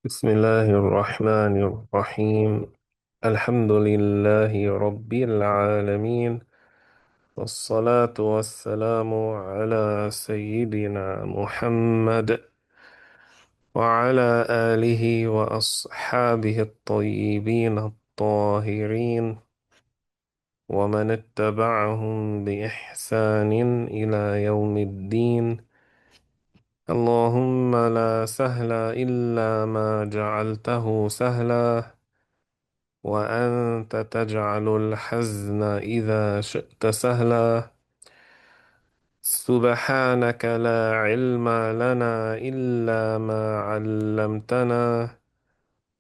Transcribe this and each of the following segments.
بسم الله الرحمن الرحيم. الحمد لله رب العالمين، والصلاة والسلام على سيدنا محمد وعلى آله وأصحابه الطيبين الطاهرين ومن اتبعهم بإحسان إلى يوم الدين. اللهم لا سهل إلا ما جعلته سهلا، وأنت تجعل الحزن إذا شئت سهلا. سبحانك لا علم لنا إلا ما علمتنا،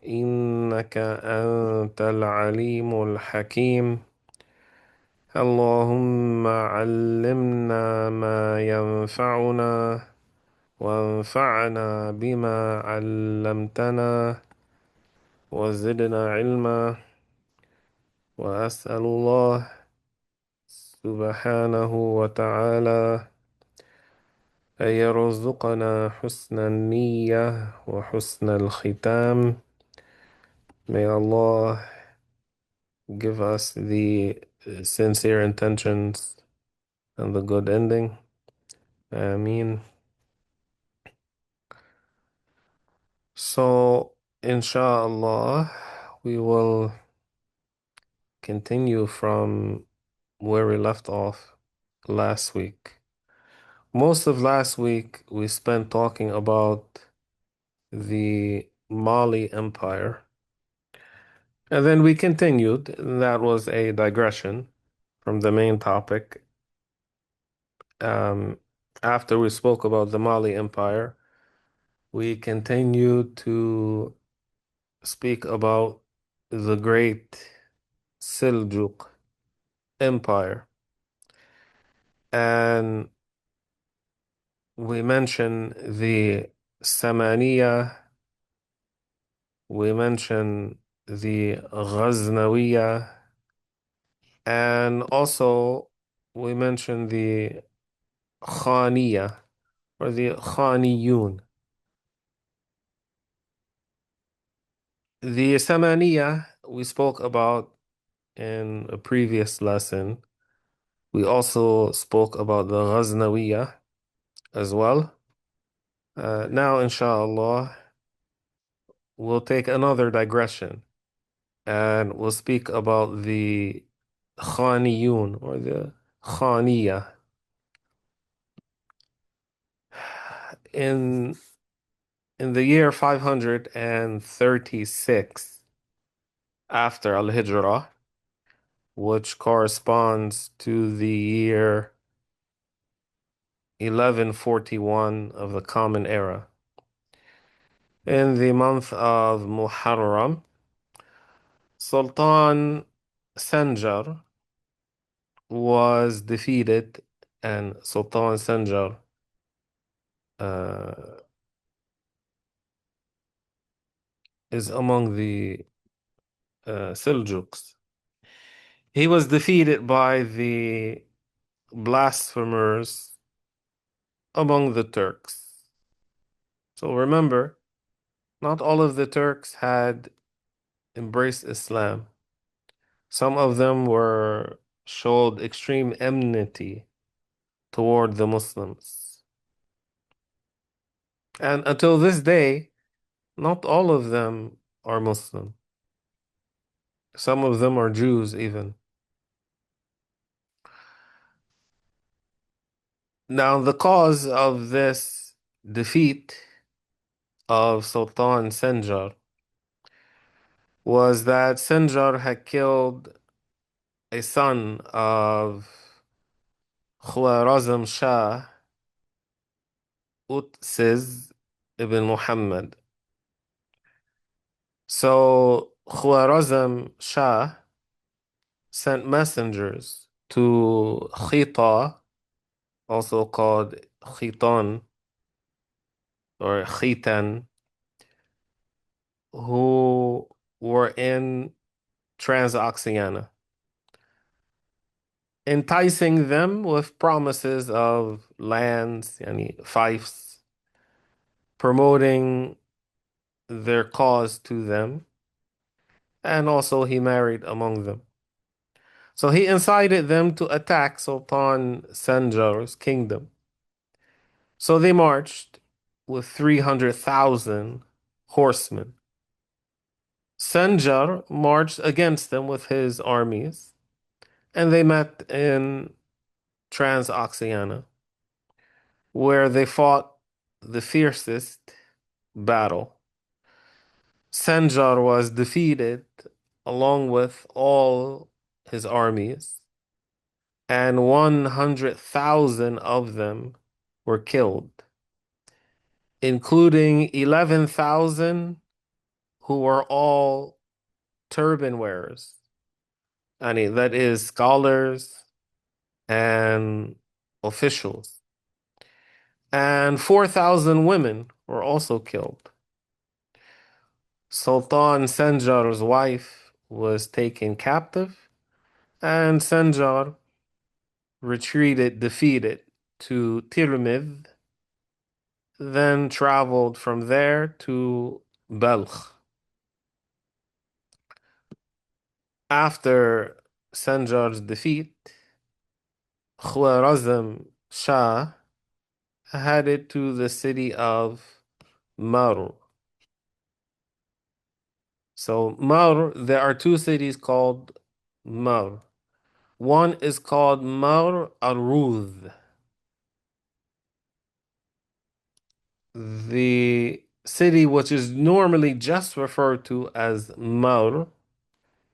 إنك أنت العليم الحكيم. اللهم علمنا ما ينفعنا، وانفعنا بما علمتنا، وزدنا علما. وأسأل الله سبحانه وتعالى أن يرزقنا حسن النية وحسن الختام. May Allah give us the sincere intentions and the good ending. Ameen. So, inshallah, we will continue from where we left off last week. Most of last week we spent talking about the Mali Empire. And then we continued. That was a digression from the main topic. Um, After we spoke about the Mali Empire, we continued to speak about the great Seljuk Empire. And we mentioned the Samaniya, we mentioned the Ghaznawiya, and also we mentioned the Khaniya or the Khaniyun. The Samaniya we spoke about in a previous lesson. We also spoke about the Ghaznawiya as well. Now, inshallah, we'll take another digression and we'll speak about the Khaniyun or the Khaniya. In in the year 536 after Al-Hijrah, which corresponds to the year 1141 of the Common Era. In the month of Muharram, Sultan Sanjar was defeated, and Sultan Sanjar uh, is among the Seljuks. He was defeated by the blasphemers among the Turks. So remember, not all of the Turks had embraced Islam. Some of them were showed extreme enmity toward the Muslims. And until this day, not all of them are Muslim. Some of them are Jews even. Now, the cause of this defeat of Sultan Senjar was that Senjar had killed a son of Khwarazm Shah Utsiz ibn Muhammad. So Khwarazm Shah sent messengers to Khita, also called Khitan or Khitan, who were in Transoxiana, enticing them with promises of lands, yani fiefs, promoting their cause to them, and also he married among them. So he incited them to attack Sultan Sanjar's kingdom. So they marched with 300,000 horsemen. Sanjar marched against them with his armies, and they met in Transoxiana, where they fought the fiercest battle. Sanjar was defeated along with all his armies, and 100,000 of them were killed, including 11,000 who were all turban wearers. I mean, that is scholars and officials. And 4,000 women were also killed. Sultan Sanjar's wife was taken captive, and Sanjar retreated defeated to Tirmidh, then traveled from there to Balkh. After Sanjar's defeat, Khwarazm Shah headed to the city of Mar. So Mar, there are two cities called Mar. One is called Mar al-Rudh. The city which is normally just referred to as Mar,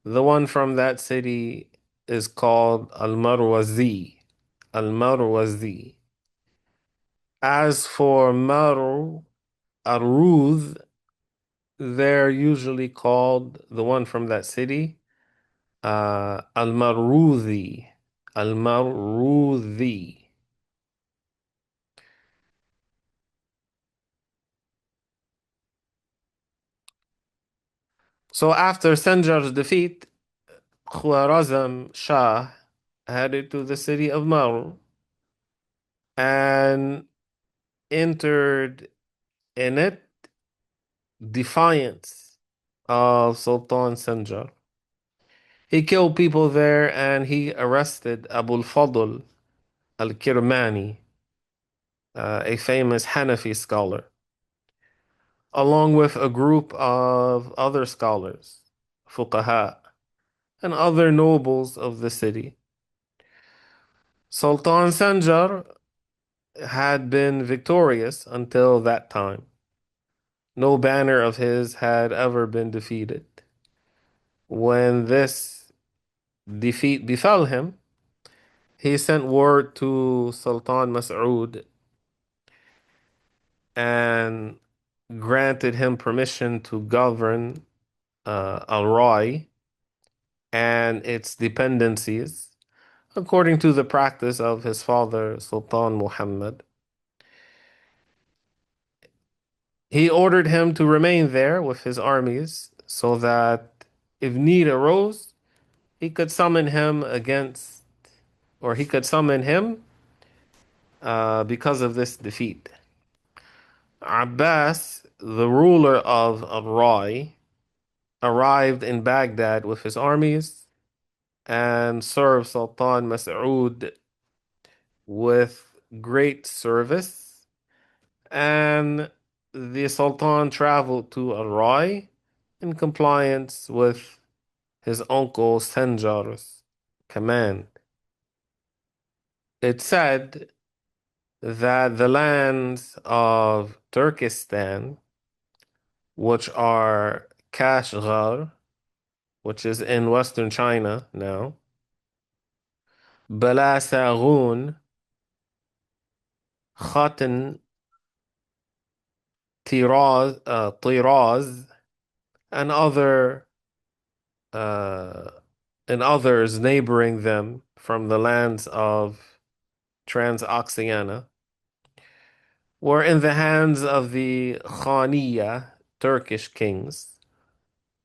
the one from that city is called Al-Marwazi. Al-Marwazi. As for Mar al-Rudh, they're usually called the one from that city, Al-Marudhi. Al-Marudhi. So after Sanjar's defeat, Khwarazm Shah headed to the city of Mar and entered in it defiance of Sultan Sanjar. He killed people there and he arrested Abu al-Fadl al-Kirmani, a famous Hanafi scholar, along with a group of other scholars, fuqaha, and other nobles of the city. Sultan Sanjar had been victorious until that time. No banner of his had ever been defeated. When this defeat befell him, he sent word to Sultan Mas'ud and granted him permission to govern Al-Rai and its dependencies according to the practice of his father, Sultan Muhammad. He ordered him to remain there with his armies so that if need arose, he could summon him against, or he could summon him because of this defeat. Abbas, the ruler of Al-Rai, arrived in Baghdad with his armies and served Sultan Mas'ud with great service. And the Sultan traveled to Al-Rai in compliance with his uncle Sanjar's command. It said that the lands of Turkestan, which are Kashgar, which is in western China now, Balasagun, Khatan, Tiraz, and uh, others neighboring them from the lands of Transoxiana were in the hands of the Khaniya Turkish kings,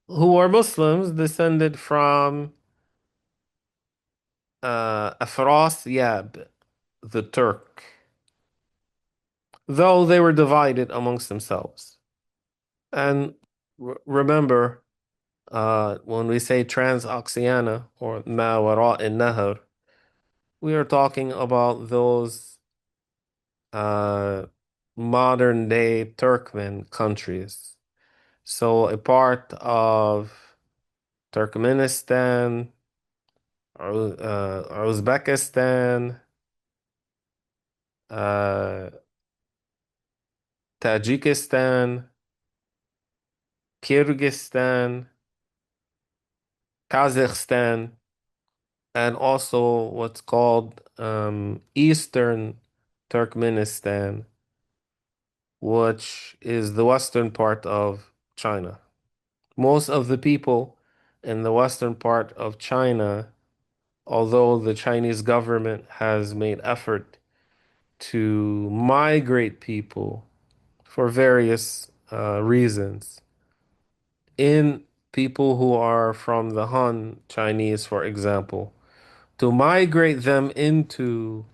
who were Muslims descended from Afrasyab, the Turk, though they were divided amongst themselves. And remember, when we say Transoxiana or Ma Wara al-Nahr, we are talking about those uh, modern day Turkmen countries. So a part of Turkmenistan, Uzbekistan, uh, Tajikistan, Kyrgyzstan, Kazakhstan, and also what's called Eastern Turkmenistan, which is the western part of China. Most of the people in the western part of China, although the Chinese government has made effort to migrate people for various reasons, in people who are from the Han Chinese, for example, to migrate them into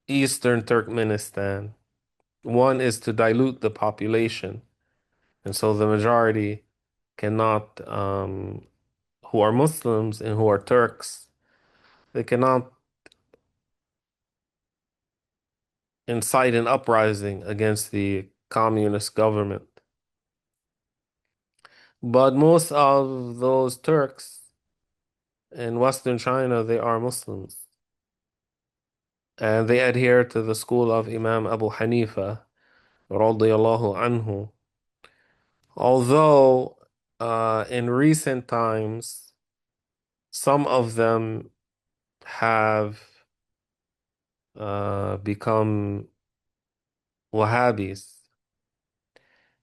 Eastern Turkmenistan. One is to dilute the population, and so the majority cannot, who are Muslims and who are Turks, they cannot incite an uprising against the communist government. But most of those Turks in Western China, they are Muslims, and they adhere to the school of Imam Abu Hanifa, radiyallahu anhu. Although in recent times, some of them have become Wahhabis.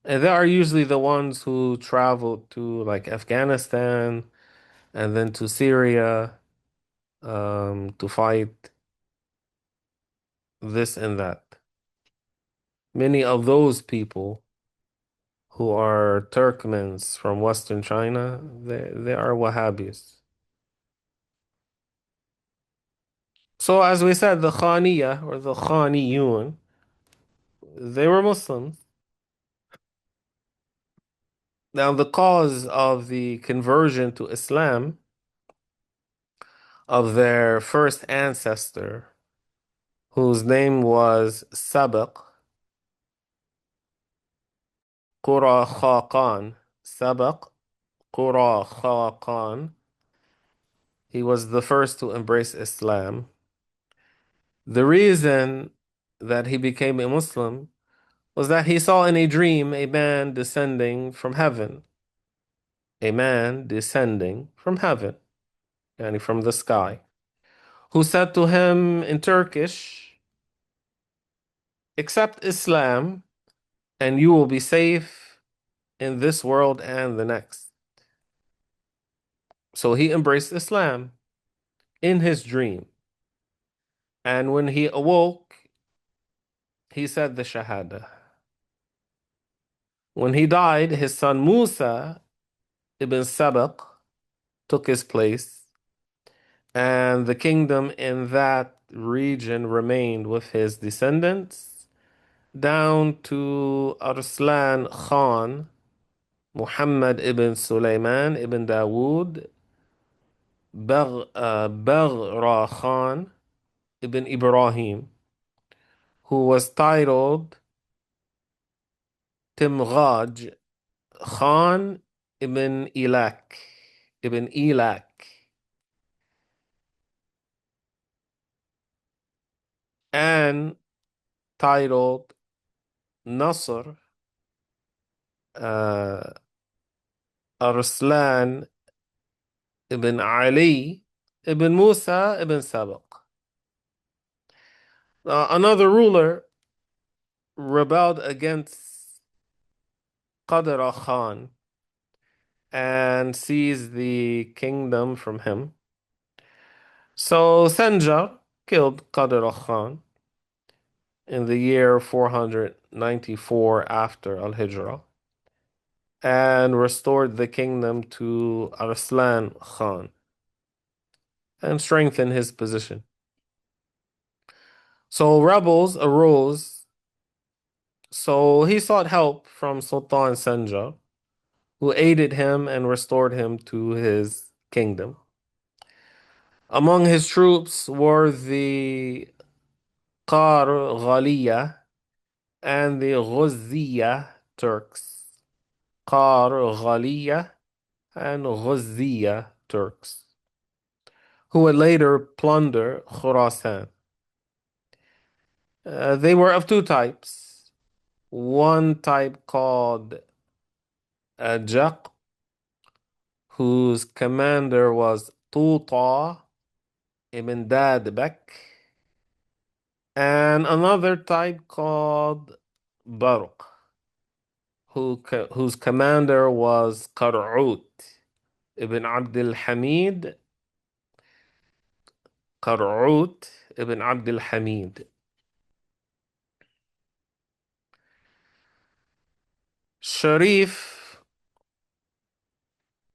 And they are usually the ones who travel to like Afghanistan and then to Syria to fight this and that. Many of those people who are Turkmens from Western China, they are Wahhabis. So as we said, the Khaniya or the Khaniyun, they were Muslims. Now the cause of the conversion to Islam of their first ancestor, whose name was Sabaq Qura Khaqan, Sabaq Qura Khaqan, he was the first to embrace Islam. The reason that he became a Muslim was that he saw in a dream a man descending from heaven, a man descending from heaven, and from the sky, who said to him in Turkish, accept Islam and you will be safe in this world and the next. So he embraced Islam in his dream. And when he awoke, he said the Shahada. When he died, his son Musa ibn Sabaq took his place, and the kingdom in that region remained with his descendants down to Arslan Khan, Muhammad ibn Sulaiman ibn Dawood, Baghra Khan ibn Ibrahim, who was titled Timghaj Khan ibn Ilak, and titled Nasr uh, Arslan ibn Ali ibn Musa ibn Sabaq. Another ruler rebelled against Qadra Khan and seized the kingdom from him. So Sanjar killed Qadra Khan in the year 494 after Al-Hijrah and restored the kingdom to Arslan Khan and strengthened his position. So rebels arose So he sought help from Sultan Senja, who aided him and restored him to his kingdom. Among his troops were the Qarghaliya and the Ghuzziya Turks. Qarghaliya and Ghuzziya Turks, who would later plunder Khurasan. They were of two types. One type called Ajaq, whose commander was Tuta ibn Bek, and another type called Baruq, whose commander was Qar'ut ibn Abdul Hamid. Qar'ut ibn Abdul Hamid. Sharif,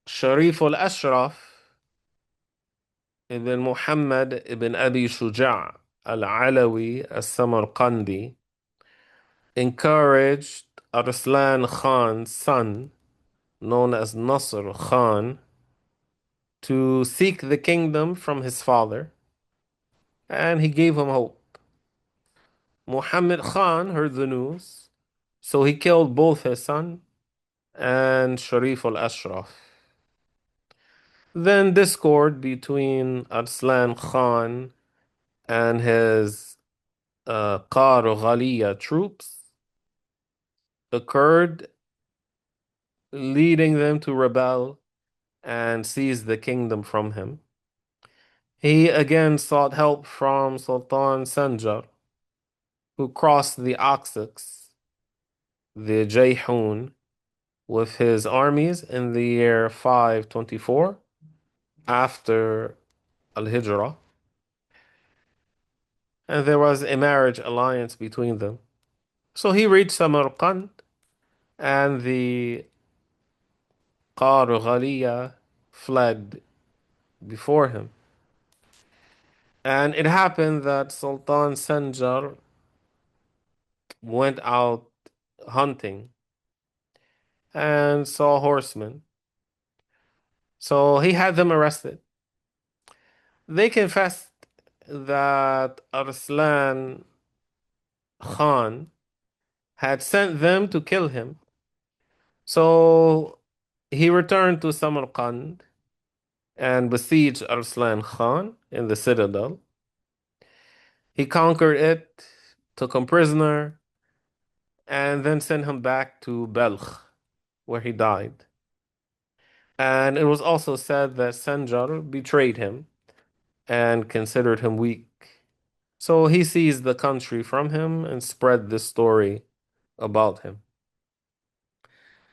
Sharif al-Ashraf ibn Muhammad ibn Abi Shuja' al-Alawi al-Samarqandi encouraged Arslan Khan's son, known as Nasr Khan, to seek the kingdom from his father, and he gave him hope. Muhammad Khan heard the news, so he killed both his son and Sharif al-Ashraf. Then discord between Arslan Khan and his Qarghaliya troops occurred, leading them to rebel and seize the kingdom from him. He again sought help from Sultan Sanjar, who crossed the Oxus, the Jayhun, with his armies in the year 524 after Al-Hijrah, and there was a marriage alliance between them. So he reached Samarkand, and the Qarghaliya fled before him. And it happened that Sultan Sanjar went out hunting and saw horsemen. So he had them arrested. They confessed that Arslan Khan had sent them to kill him. So he returned to Samarkand and besieged Arslan Khan in the citadel. He conquered it, took him prisoner, and then sent him back to Balkh, where he died. And it was also said that Sanjar betrayed him and considered him weak. So he seized the country from him and spread this story about him.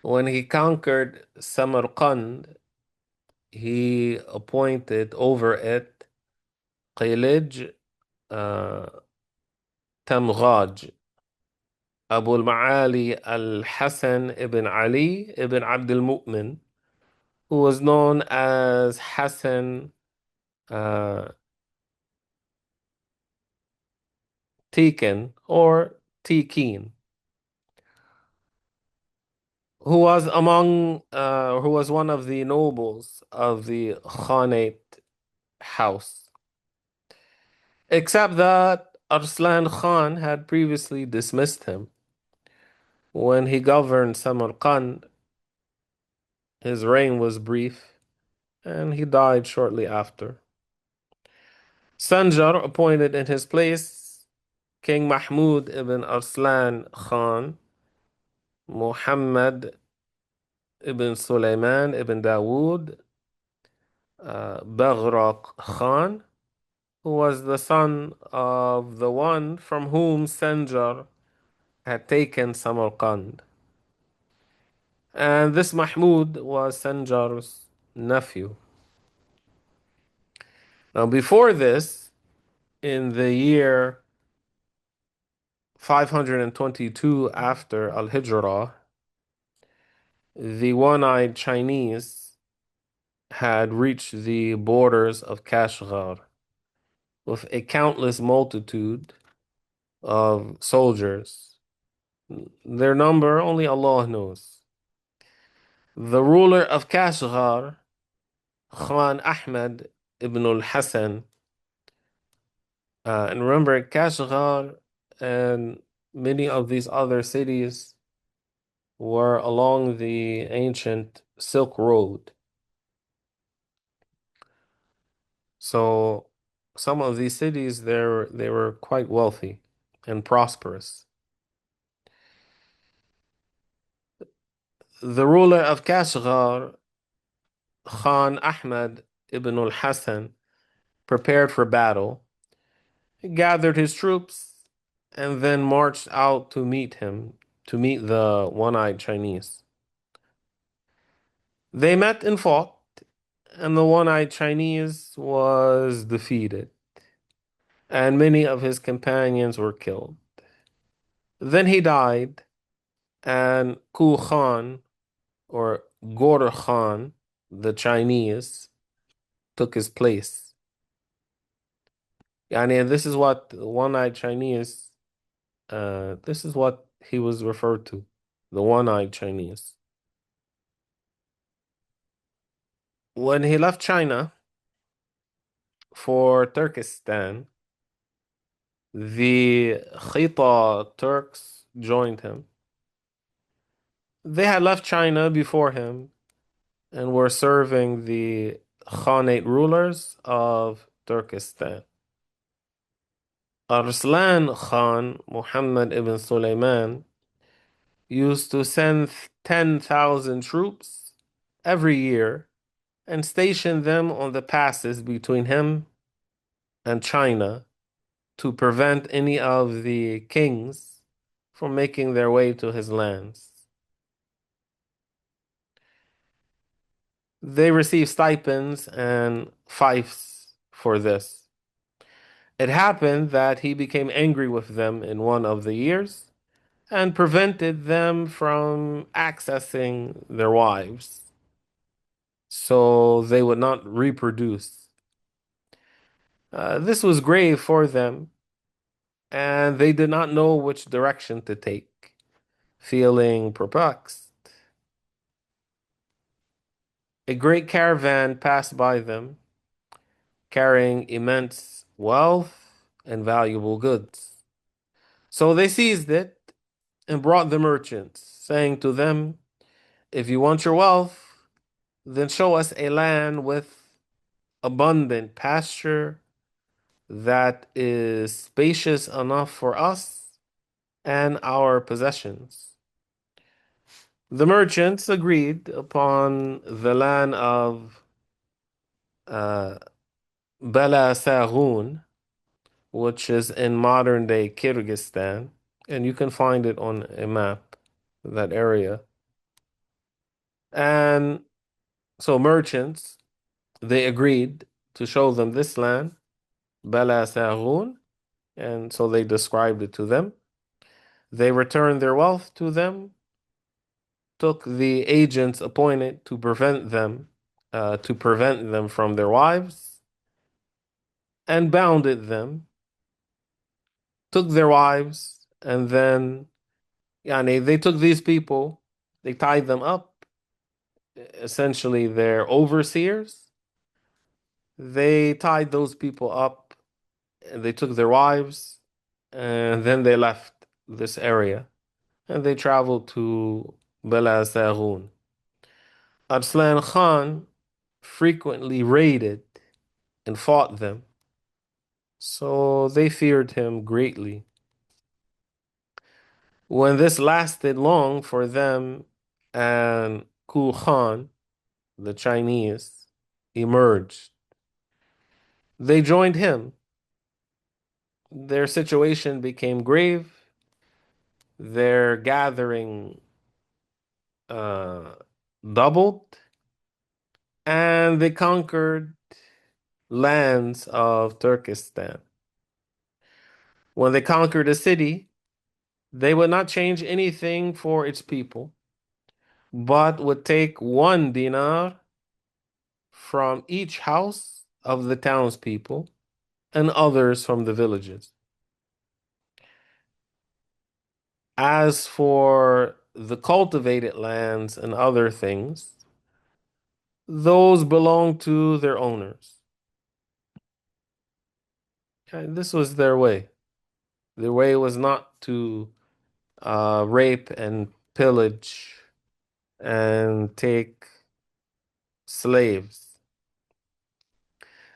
When he conquered Samarkand, he appointed over it Qilij uh, Tamghaj, Abu al-Ma'ali al-Hasan ibn Ali ibn Abd al-Mu'min, who was known as Hassan uh, Tikin or Tikin, who was one of the nobles of the Khanate house. Except that Arslan Khan had previously dismissed him. When he governed Samarkand, his reign was brief, and he died shortly after. Sanjar appointed in his place King Mahmud ibn Arslan Khan, Muhammad ibn Sulaiman ibn Dawood, Baghraq Khan, who was the son of the one from whom Sanjar had taken Samarkand. And this Mahmud was Sanjar's nephew. Now, before this, in the year 522 after Al-Hijrah, the one-eyed Chinese had reached the borders of Kashgar with a countless multitude of soldiers Their number only Allah knows. The ruler of Kashgar, Khan Ahmed ibn al-Hassan, and remember Kashgar and many of these other cities were along the ancient Silk Road. So some of these cities they were quite wealthy and prosperous. The ruler of Kashgar, Khan Ahmed ibn al-Hassan, prepared for battle. He gathered his troops and then marched out to meet him, to meet the one-eyed Chinese. They met and fought, and the one-eyed Chinese was defeated, and many of his companions were killed. Then he died, and Ku Khan, or Ghor Khan, the Chinese, took his place. Yani, this is what one-eyed Chinese, this is what he was referred to, the one-eyed Chinese. When he left China for Turkestan, the Khita Turks joined him. They had left China before him and were serving the Khanate rulers of Turkestan. Arslan Khan, Muhammad ibn Sulaiman, used to send 10,000 troops every year and station them on the passes between him and China to prevent any of the kings from making their way to his lands. They received stipends and fiefs for this. It happened that he became angry with them in one of the years and prevented them from accessing their wives so they would not reproduce. This was grave for them, and they did not know which direction to take, feeling perplexed. A great caravan passed by them, carrying immense wealth and valuable goods. So they seized it and brought the merchants, saying to them, "If you want your wealth, then show us a land with abundant pasture that is spacious enough for us and our possessions." The merchants agreed upon the land of uh, Bala Saghun, which is in modern day Kyrgyzstan, and you can find it on a map, that area. And so merchants, they agreed to show them this land, Bala Saghun, and so they described it to them. They returned their wealth to them, took the agents appointed to prevent them from their wives, and bounded them, took their wives, and then yani, they took these people, they tied them up, essentially their overseers. They tied those people up, and they took their wives, and then they left this area, and they traveled to Bela Saghun. Arslan Khan frequently raided and fought them, so they feared him greatly. When this lasted long for them and Ku Khan, the Chinese, emerged, they joined him. Their situation became grave. Their gathering uh, doubled, and they conquered lands of Turkestan. When they conquered a city, they would not change anything for its people, but would take 1 dinar from each house of the townspeople and others from the villages. As for the cultivated lands and other things, those belong to their owners. Okay, this was their way. Their way was not to rape and pillage and take slaves.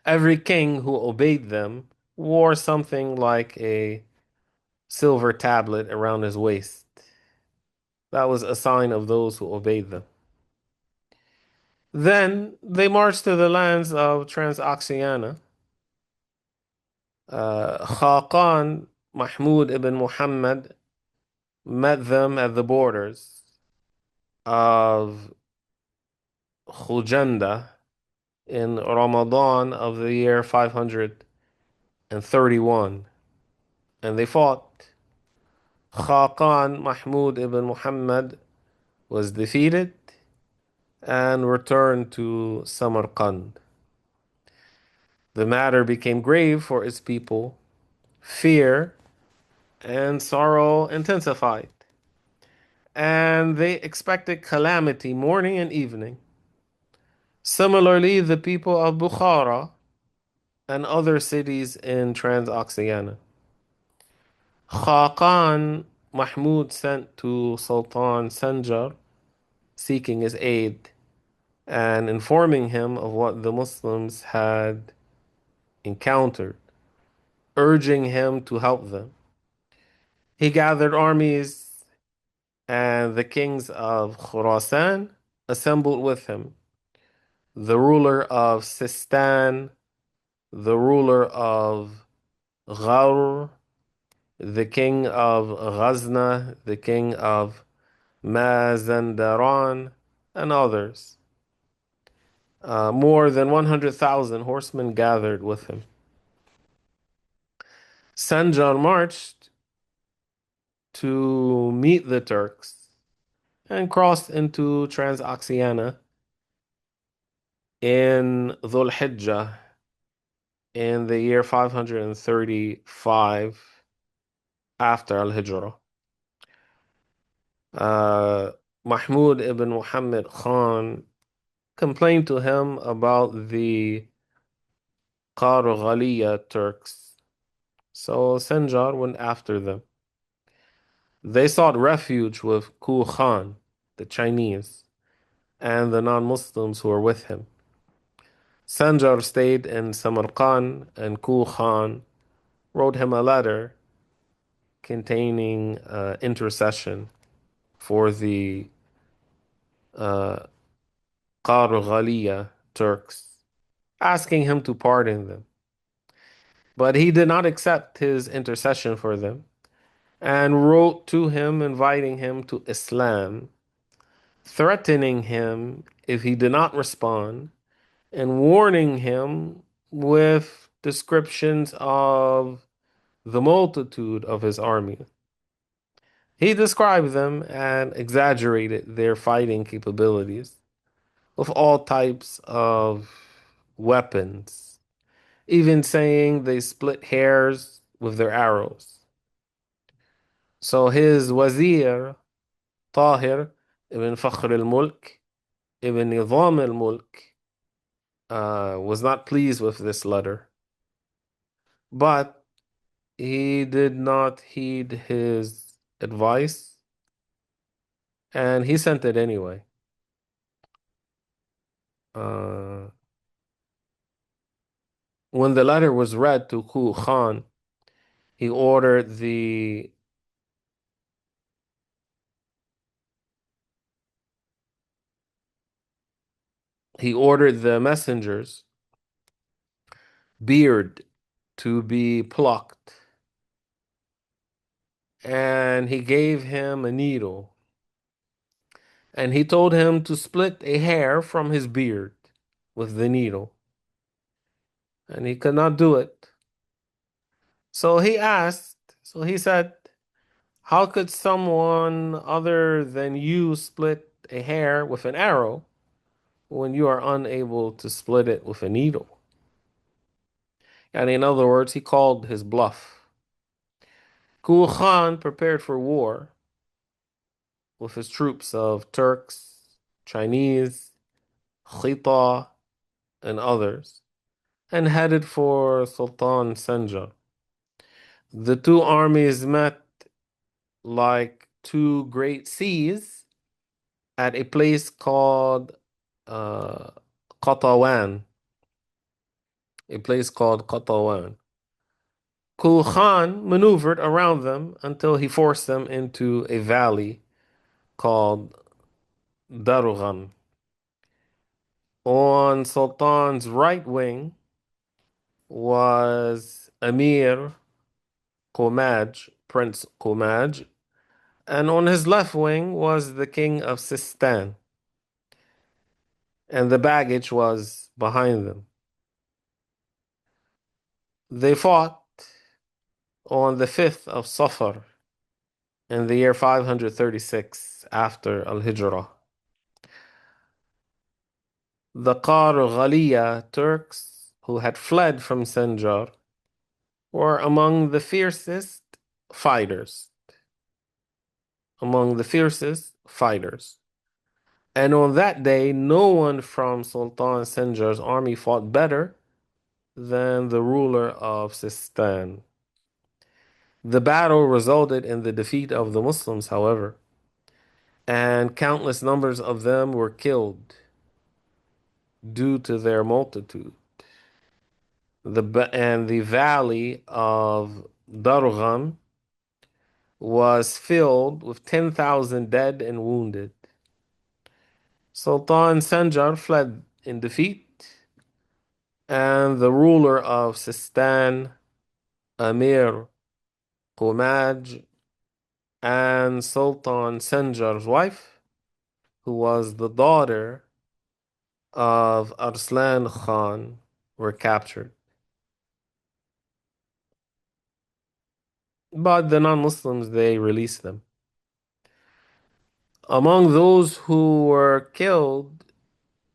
Every king who obeyed them wore something like a silver tablet around his waist. That was a sign of those who obeyed them. Then they marched to the lands of Transoxiana. Khaqan Mahmud ibn Muhammad met them at the borders of Khujanda in Ramadan of the year 531, and they fought. Khaqan Mahmud ibn Muhammad was defeated and returned to Samarkand. The matter became grave for its people. Fear and sorrow intensified, and they expected calamity morning and evening. Similarly, the people of Bukhara and other cities in Transoxiana. Khaqan Mahmud sent to Sultan Sanjar seeking his aid and informing him of what the Muslims had encountered, urging him to help them. He gathered armies, and the kings of Khurasan assembled with him, the ruler of Sistan, the ruler of Ghaur, the king of Ghazna, the king of Mazandaran, and others. More than 100,000 horsemen gathered with him. Sanjar marched to meet the Turks and crossed into Transoxiana in Dhul Hijjah in the year 535 after Al-Hijrah. Uh, Mahmud ibn Muhammad Khan complained to him about the Qarghaliya Turks. So Sanjar went after them. They sought refuge with Ku Khan, the Chinese, and the non-Muslims who were with him. Sanjar stayed in Samarkand, and Ku Khan wrote him a letter containing intercession for the uh, Qarghaliya Turks, asking him to pardon them. But he did not accept his intercession for them and wrote to him inviting him to Islam, threatening him if he did not respond, and warning him with descriptions of the multitude of his army. He described them and exaggerated their fighting capabilities with all types of weapons, even saying they split hairs with their arrows. So his wazir, Tahir ibn Fakhr al-Mulk, ibn Nizam al-Mulk, was not pleased with this letter, but he did not heed his advice and he sent it anyway. Uh, when the letter was read to Ku Khan, he ordered the messengers beard to be plucked, and he gave him a needle, and he told him to split a hair from his beard with the needle, and he could not do it. So he said, how could someone other than you split a hair with an arrow when you are unable to split it with a needle? And in other words, he called his bluff. Kul Khan prepared for war, with his troops of Turks, Chinese, Khita, and others, and headed for Sultan Senjar. The two armies met like two great seas at a place called uh, Qatawan, a place called Qatawan. Kul Khan maneuvered around them until he forced them into a valley called Darugan. On Sultan's right wing was Emir Komaj, Prince Komaj, and on his left wing was the king of Sistan, and the baggage was behind them. They fought on the 5th of Safar in the year 536 after Al-Hijrah. The Ghaliya Turks who had fled from Senjar were among the fiercest fighters. Among the fiercest fighters. And on that day, no one from Sultan Senjar's army fought better than the ruler of Sistan. The battle resulted in the defeat of the Muslims, however, and countless numbers of them were killed due to their multitude. The valley of Dargham was filled with 10,000 dead and wounded. Sultan Sanjar fled in defeat, and the ruler of Sistan, Amir Qumaj, and Sultan Sanjar's wife, who was the daughter of Arslan Khan, were captured. But the non-Muslims, they released them. Among those who were killed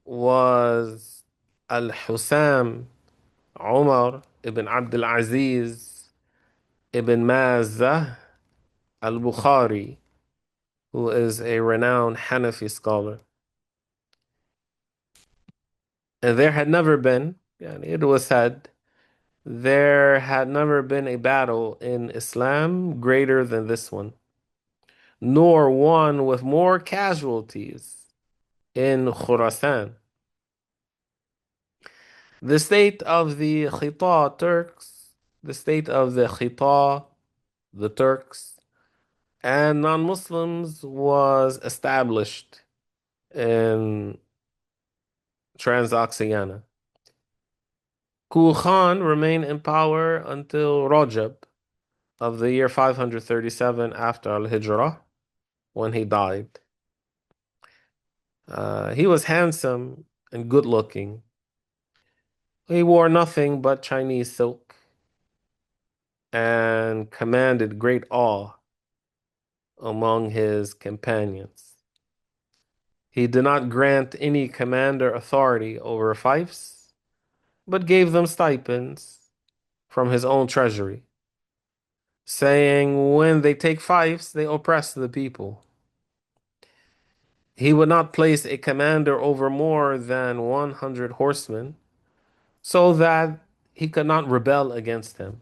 was Al-Husam Umar ibn Abdul Aziz ibn Mazah al-Bukhari, who is a renowned Hanafi scholar. And there had never been, and it was said, there had never been a battle in Islam greater than this one, nor one with more casualties in Khurasan. The state of the Khita Turks, the state of the Khita, the Turks, and non-Muslims was established in Transoxiana. Kul Khan remained in power until Rajab of the year 537 after Al-Hijrah, when he died. He was handsome and good-looking. He wore nothing but Chinese silk and commanded great awe among his companions. He did not grant any commander authority over fiefs, but gave them stipends from his own treasury, saying when they take fiefs, they oppress the people. He would not place a commander over more than 100 horsemen, so that he could not rebel against him.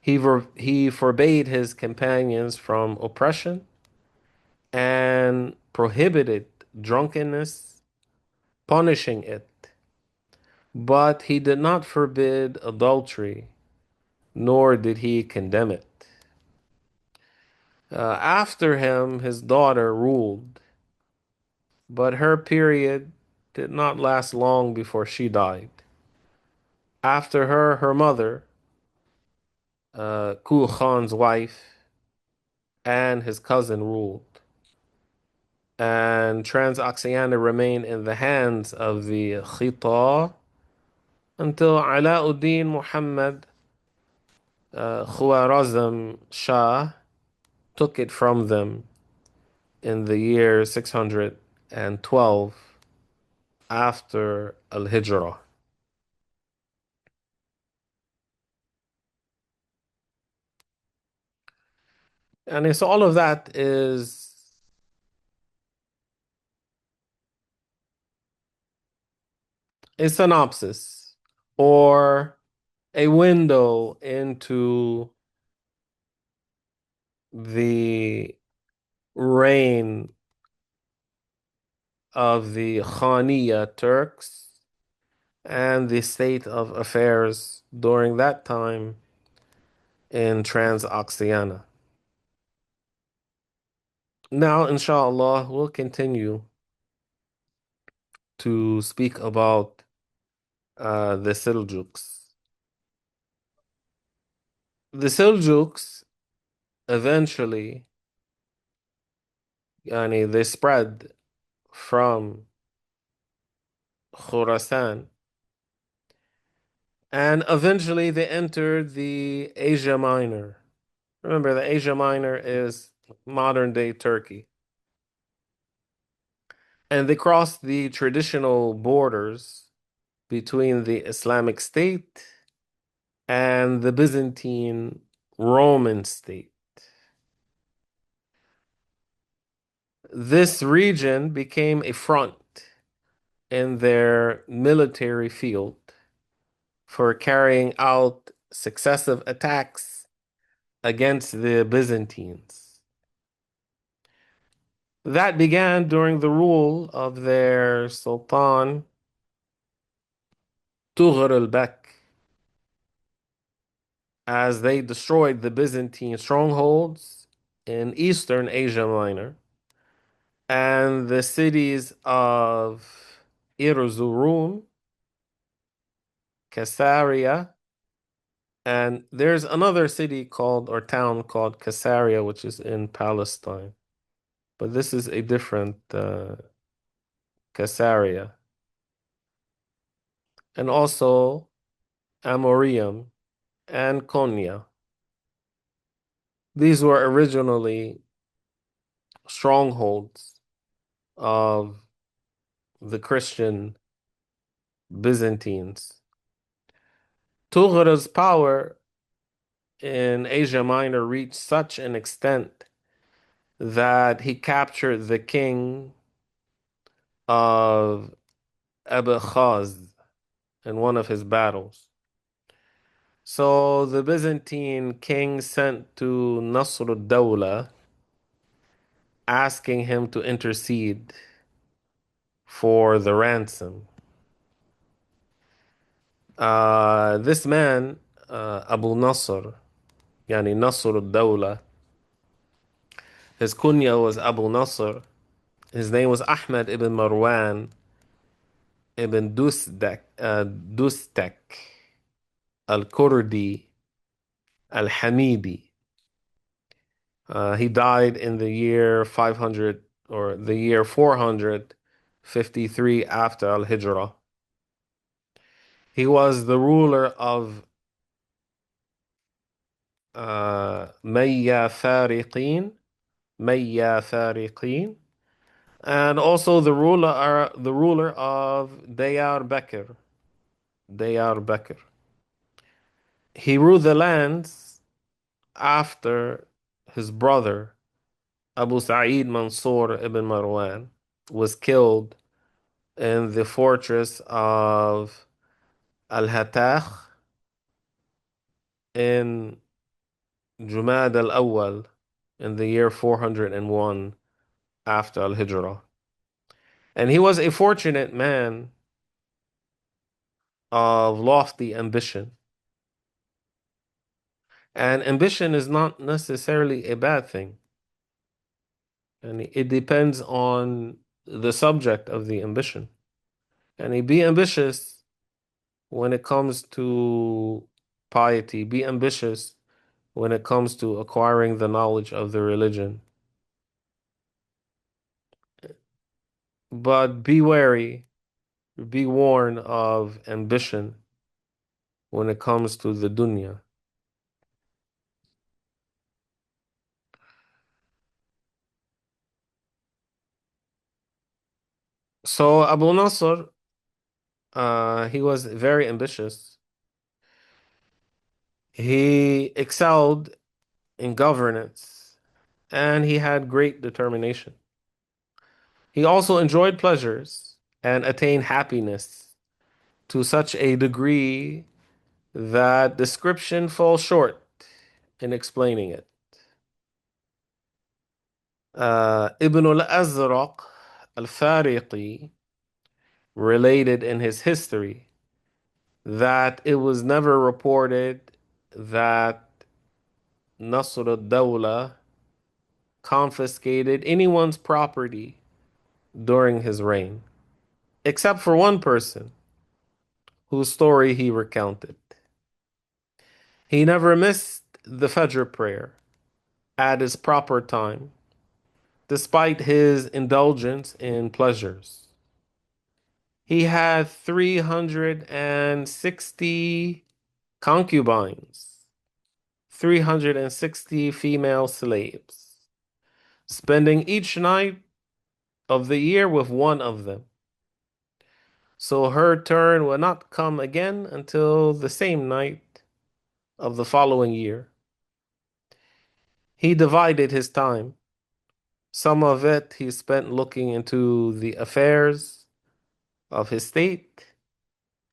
He forbade his companions from oppression and prohibited drunkenness, punishing it. But he did not forbid adultery, nor did he condemn it. After him, his daughter ruled, but her period did not last long before she died. After her, her mother, Kul Khan's wife, and his cousin ruled. And Transoxiana remained in the hands of the Khita until Alauddin Muhammad Khwarazm Shah took it from them in the year 612 after Al-Hijrah. And so all of that is a synopsis or a window into the reign of the Khaniya Turks and the state of affairs during that time in Transoxiana. Now, inshallah, we'll continue to speak about the Seljuks. The Seljuks eventually, they spread from Khorasan and eventually they entered the Asia Minor. Remember, the Asia Minor is modern day Turkey. And they crossed the traditional borders between the Islamic state and the Byzantine Roman state. This region became a front in their military field for carrying out successive attacks against the Byzantines. That began during the rule of their Sultan Tughril Bek, as they destroyed the Byzantine strongholds in eastern Asia Minor and the cities of Erzurum, Caesarea, and there's another city called or town called Caesarea, which is in Palestine. But this is a different Caesarea. And also Amorium and Konya. These were originally strongholds of the Christian Byzantines. Tughril's power in Asia Minor reached such an extent that he captured the king of Abkhaz in one of his battles. So the Byzantine king sent to Nasr ad-Dawla asking him to intercede for the ransom. This man, Abu Nasr, yani Nasr ad-Dawla, his kunya was Abu Nasr. His name was Ahmed ibn Marwan ibn Dustak al-Kurdi al-Hamidi. He died in the year 500 or the year 453 after al-Hijrah. He was the ruler of Mayya Fariqin, and also the ruler of Diyarbakir. He ruled the lands after his brother Abu Sa'id Mansur ibn Marwan was killed in the fortress of al-Hatach in Jumad al-Awwal in the year 401 after al-Hijrah. And he was a fortunate man of lofty ambition. And ambition is not necessarily a bad thing. And it depends on the subject of the ambition. And be ambitious when it comes to piety. Be ambitious when it comes to acquiring the knowledge of the religion. But be wary, be warned of ambition when it comes to the dunya. So Abu Nasr, he was very ambitious. He excelled in governance and he had great determination. He also enjoyed pleasures and attained happiness to such a degree that description falls short in explaining it. Ibn al-Azraq al-Fariqi related in his history that it was never reported that Nasr al-Dawla confiscated anyone's property during his reign, except for one person whose story he recounted. He never missed the Fajr prayer at its proper time, despite his indulgence in pleasures. He had 360 concubines, 360 female slaves, spending each night of the year with one of them. So her turn will not come again until the same night of the following year. He divided his time. Some of it he spent looking into the affairs of his state,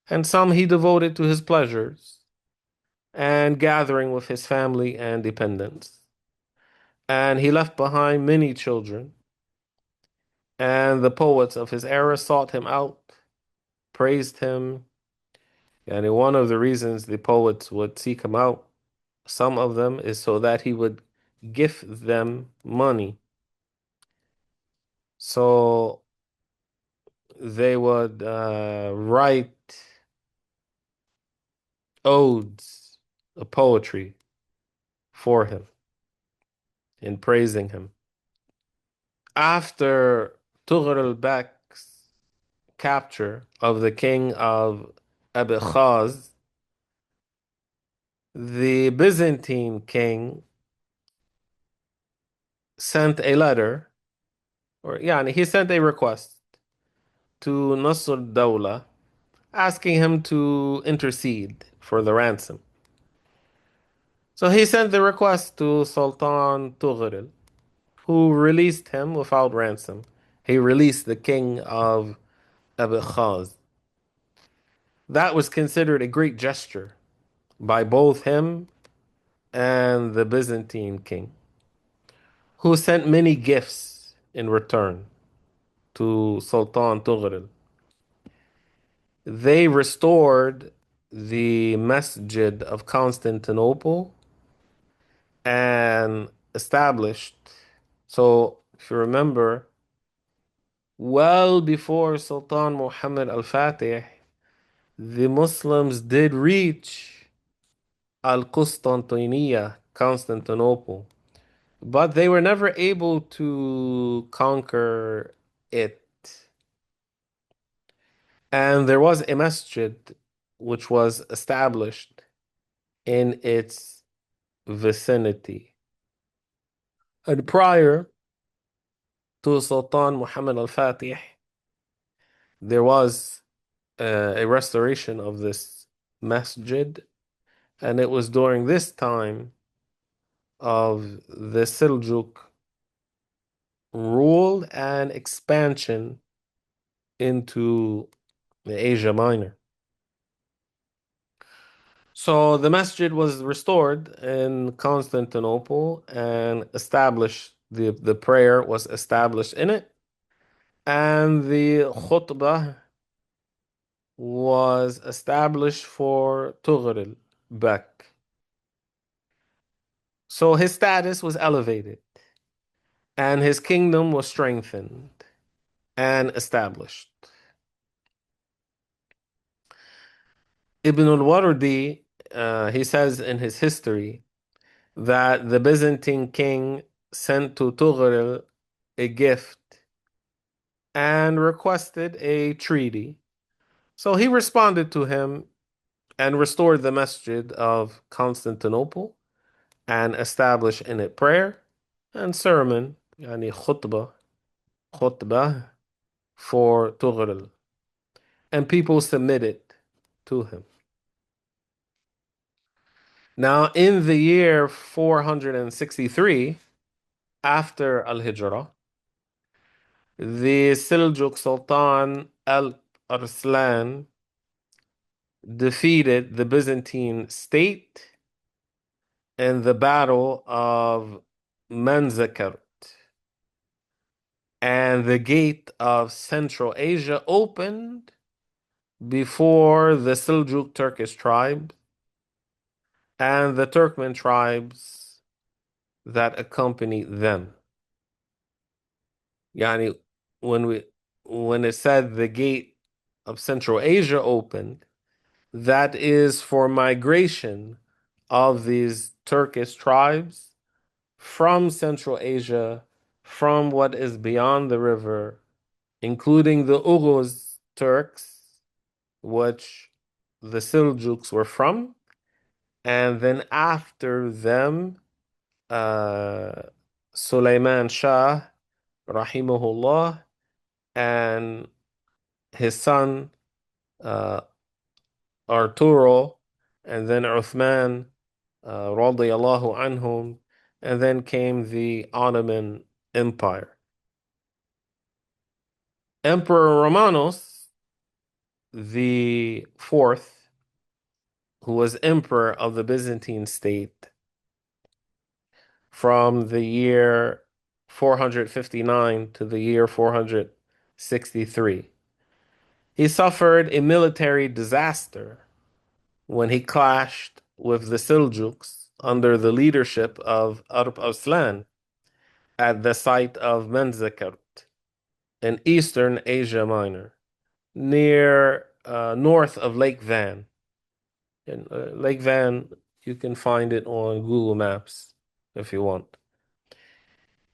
and some he devoted to his pleasures and gathering with his family and dependents. And he left behind many children, and the poets of his era sought him out, praised him. And one of the reasons the poets would seek him out, some of them, is so that he would gift them money. So they would write odes of poetry for him in praising him. After Tughril Bek's capture of the king of Abkhaz, the Byzantine king sent a letter, or he sent a request to Nasr Dawla asking him to intercede for the ransom. So he sent the request to Sultan Tughril, who released him without ransom. He released the king of Abkhaz. That was considered a great gesture by both him and the Byzantine king, who sent many gifts in return to Sultan Tughril. They restored the masjid of Constantinople and established. So, if you remember, well before Sultan Muhammad al-Fatih, the Muslims did reach al-Qustantiniya, Constantinople, but they were never able to conquer it. And there was a masjid which was established in its vicinity. And prior to Sultan Muhammad al-Fatih, there was a restoration of this masjid, and it was during this time of the Seljuk rule and expansion into Asia Minor. So the masjid was restored in Constantinople and established, the prayer was established in it, and the khutbah was established for Tughril Bek. So his status was elevated and his kingdom was strengthened and established. Ibn al-Wardi, he says in his history that the Byzantine king sent to Tughril a gift and requested a treaty. So he responded to him and restored the masjid of Constantinople and established in it prayer and sermon, khutbah for Tughril. And people submitted to him. Now, in the year 463, after Al-Hijrah, the Seljuk Sultan Alp Arslan defeated the Byzantine state in the Battle of Manzikert, and the gate of Central Asia opened before the Seljuk Turkish tribe and the Turkmen tribes that accompanied them. Yani, when we when it said the gate of Central Asia opened, that is for migration of these Turkish tribes from Central Asia, from what is beyond the river, including the Oghuz Turks, which the Seljuks were from, and then after them, uh, Suleiman Shah, rahimahullah, and his son uh, Arturo, and then Uthman, radiyallahu anhum, and then came the Ottoman Empire. Emperor Romanos the fourth, who was emperor of the Byzantine state from the year 459 to the year 463. He suffered a military disaster when he clashed with the Seljuks under the leadership of Alp Arslan at the site of Manzikert in eastern Asia Minor, near north of Lake Van. And Lake Van, you can find it on Google Maps if you want.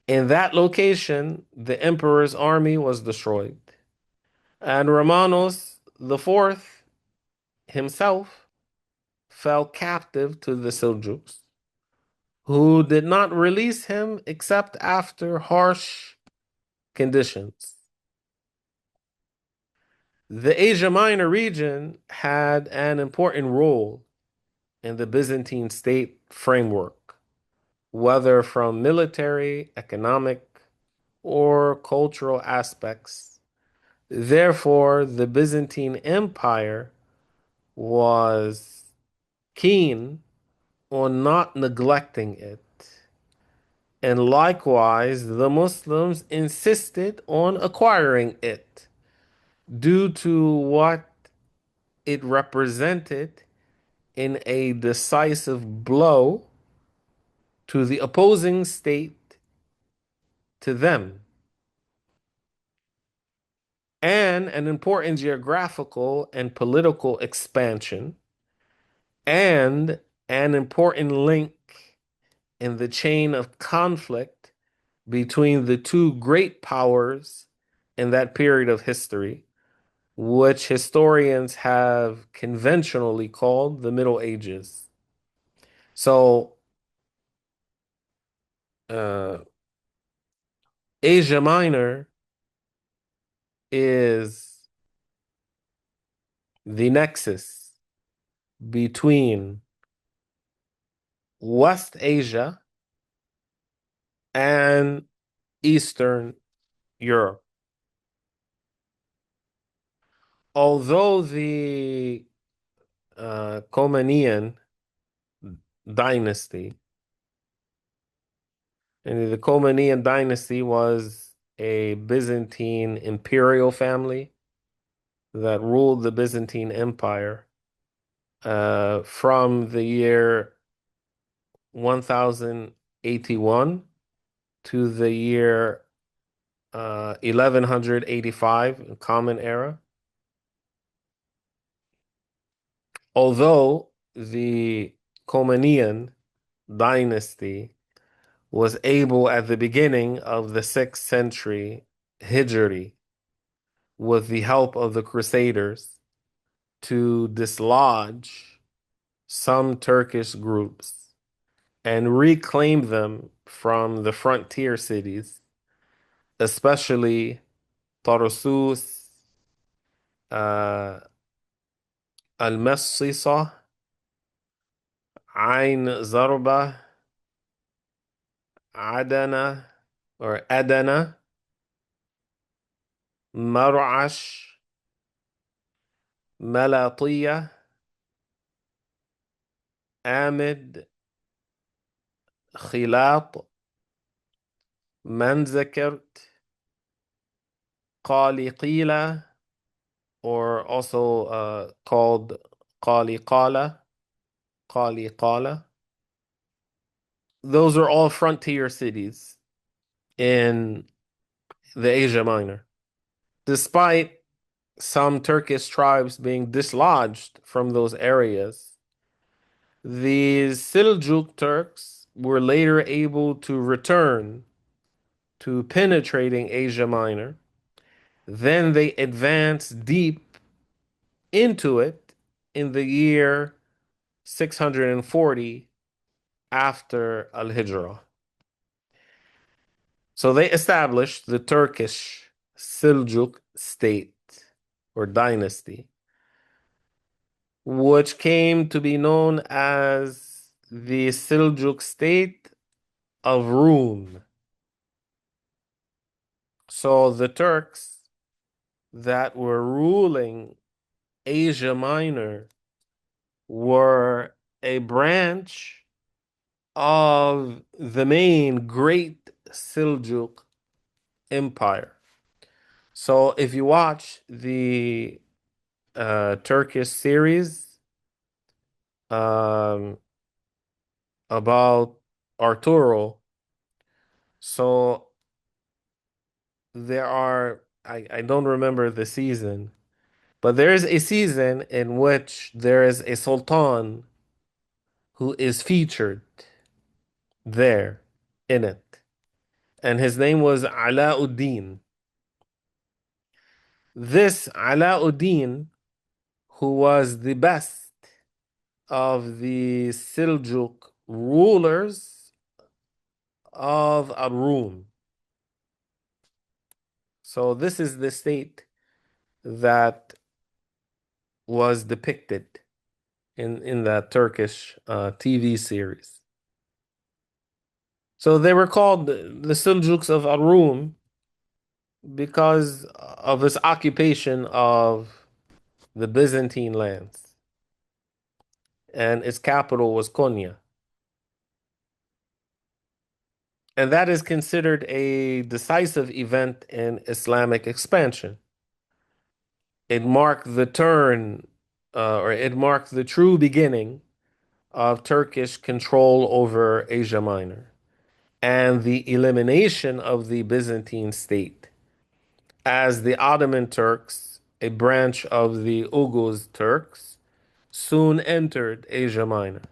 In that location, the emperor's army was destroyed, and Romanos the Fourth himself fell captive to the Seljuks, who did not release him except after harsh conditions. The Asia Minor region had an important role in the Byzantine state framework, whether from military, economic, or cultural aspects. Therefore, the Byzantine Empire was keen on not neglecting it. And likewise, the Muslims insisted on acquiring it due to what it represented in a decisive blow to the opposing state to them, and an important geographical and political expansion, and an important link in the chain of conflict between the two great powers in that period of history, which historians have conventionally called the Middle Ages. So, uh, Asia Minor is the nexus between West Asia and Eastern Europe. Although the Komnenian dynasty, and the Komnenian dynasty was a Byzantine imperial family that ruled the Byzantine Empire from the year 1081 to the year 1185, Common Era. Although the Komnenian dynasty was able at the beginning of the 6th century Hijri, with the help of the Crusaders, to dislodge some Turkish groups and reclaim them from the frontier cities, especially Tarsus, uh, Al-Massisa, Ain Zarba, Adana or Adana, Mar'ash, Malatiya, Amid, Khilat, Manzikert, Qali or also called Qali Qala. Those are all frontier cities in the Asia Minor. Despite some Turkish tribes being dislodged from those areas, the Seljuk Turks were later able to return to penetrating Asia Minor. Then they advanced deep into it in the year 640 after Al-Hijrah. So they established the Turkish Seljuk state or dynasty, which came to be known as the Seljuk state of Rum. So the Turks that were ruling Asia Minor were a branch of the main great Seljuk empire. So if you watch the Turkish series um, about Arturo, so there are, I don't remember the season, but there is a season in which there is a sultan who is featured there in it, and his name was Alauddin. This Alauddin, who was the best of the Seljuk rulers of Ar-Rum. So this is the state that was depicted in that Turkish TV series. So they were called the Seljuks of Ar-Rum because of its occupation of the Byzantine lands, and its capital was Konya. And that is considered a decisive event in Islamic expansion. It marked the turn, or it marked the true beginning of Turkish control over Asia Minor and the elimination of the Byzantine state, as the Ottoman Turks, a branch of the Oghuz Turks, soon entered Asia Minor.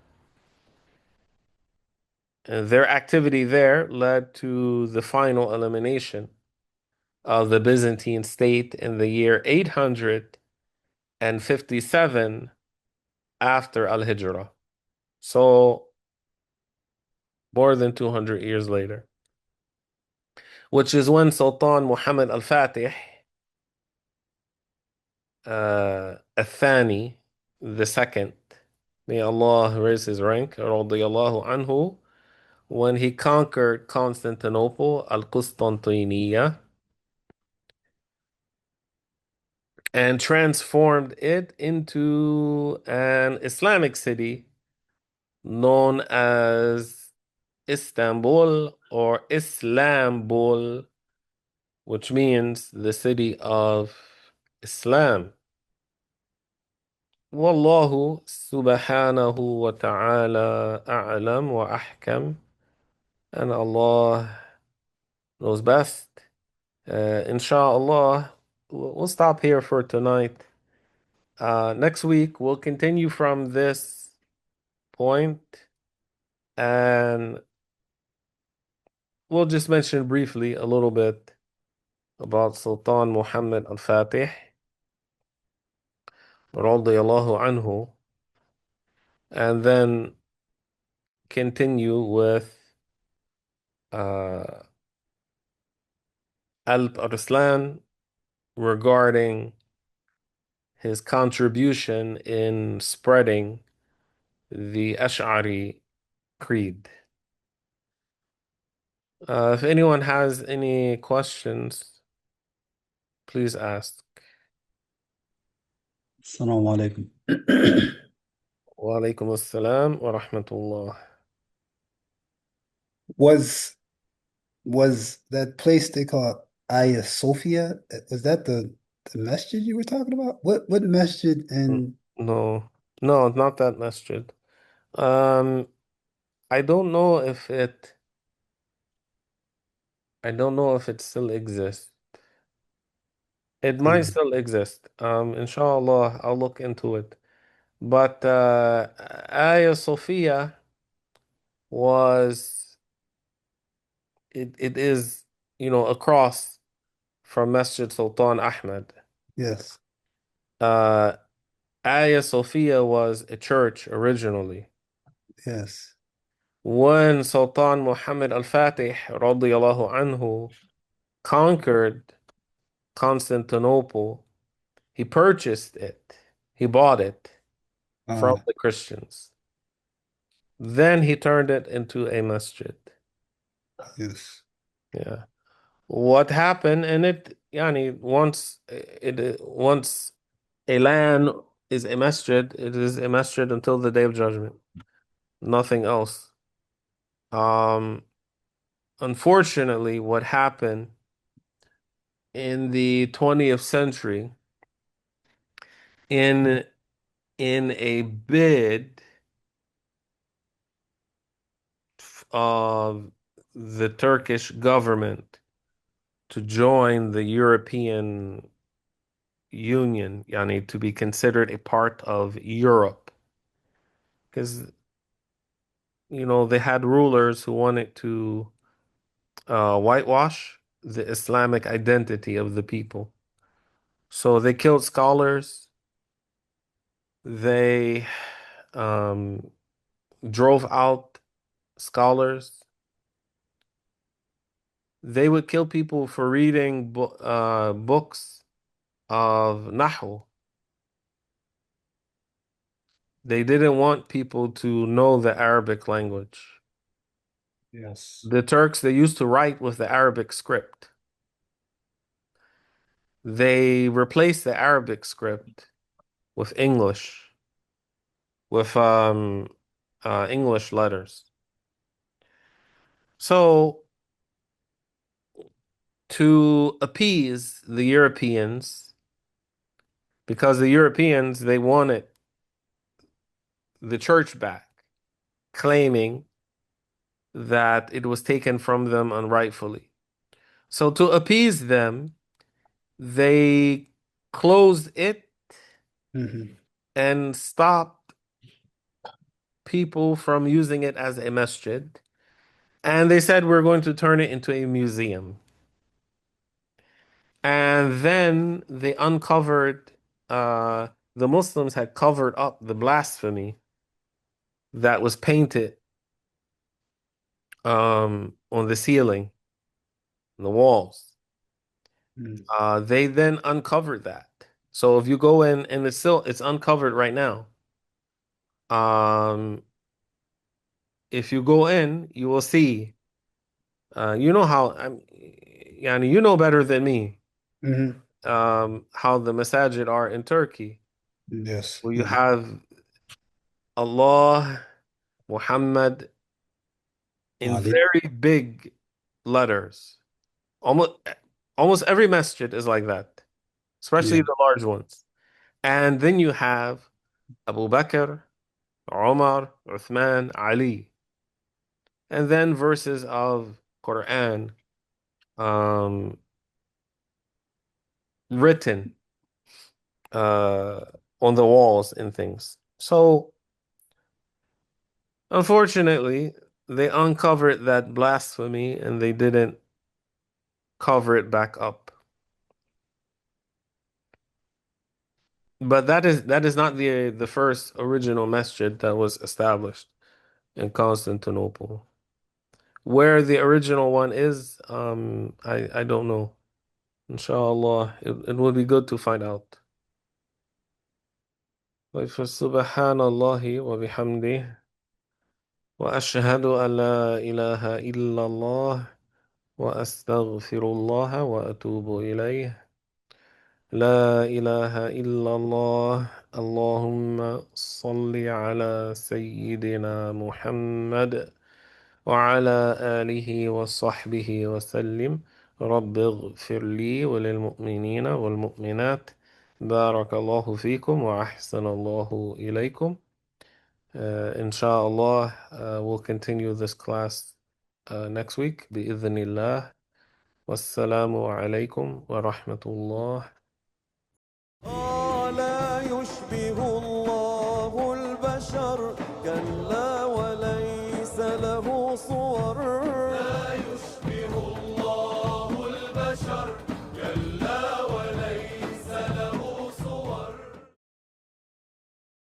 And their activity there led to the final elimination of the Byzantine state in the year 857 after Al-Hijrah. So more than 200 years later, which is when Sultan Muhammad al-Fatih, al-Thani, the second, may Allah raise his rank, radiyallahu anhu, when he conquered Constantinople, al-Qustantiniya, and transformed it into an Islamic city known as Istanbul or Islambul, which means the city of Islam. Wallahu subhanahu wa ta'ala a'lam wa ahkam. And Allah knows best. Inshallah, we'll stop here for tonight. Next week, we'll continue from this point and we'll just mention briefly a little bit about Sultan Muhammad al-Fatih, radiyallahu anhu, and then continue with uh, Alp Arslan regarding his contribution in spreading the Ash'ari creed. If anyone has any questions, please ask. السلام عليكم. وعليكم السلام ورحمة الله. Was was that place they call Hagia Sophia? Was that the masjid you were talking about? What masjid in No, no, not that masjid. Um, I don't know if it, I don't know if it still exists. It might um, still exist. Inshallah, I'll look into it. But Hagia Sophia was, it is, across from Masjid Sultan Ahmed. yes, Uh, Hagia Sophia was a church originally. yes. When Sultan Muhammad al-Fatih radiyallahu anhu conquered Constantinople, he purchased it. He bought it from Uh the Christians. Then he turned it into a masjid. yes. Yeah. What happened in it, once a land is a masjid, it is a masjid until the day of judgment. Nothing else. Um, Unfortunately, what happened in the 20th century, in in a bid of the Turkish government to join the European Union, to be considered a part of Europe, because they had rulers who wanted to whitewash the Islamic identity of the people. So they killed scholars. They um, drove out scholars. They would kill people for reading books of Nahu. They didn't want people to know the Arabic language. Yes. The Turks, they used to write with the Arabic script. They replaced the Arabic script with English, with English letters. So, to appease the Europeans, because the Europeans, they wanted the church back, claiming that it was taken from them unrightfully. So to appease them, they closed it Hmm. and stopped people from using it as a masjid. And they said we're going to turn it into a museum. And then they uncovered, the Muslims had covered up the blasphemy that was painted on the ceiling, the walls. They then uncovered that. So if you go in, and it's uncovered right now. If you go in, you will see. You know how you know better than me. Hmm. How the masajid are in Turkey, Yes. where you Hmm. have Allah, Muhammad in Ali. very big letters. Almost almost every masjid is like that, especially Yeah. the large ones. And then you have Abu Bakr, Omar, Uthman, Ali, and then verses of Quran um, written uh, on the walls and things. So, unfortunately, they uncovered that blasphemy and they didn't cover it back up. But that is not the first original masjid that was established in Constantinople. Where the original one is, I don't know. Inshallah, it would be good to find out. فسبحان الله وبحمده وأشهد أن لا إله إلا الله وأستغفر الله وأتوب إليه لا إله إلا الله. اللهم صل على سيدنا محمد وعلى آله وصحبه وسلم. رب اغفر لي وللمؤمنين والمؤمنات. بارك الله فيكم وأحسن الله إليكم. Inshallah, we'll continue this class next week بإذن الله. والسلام عليكم ورحمة الله. لا يشبه الله البشر كلا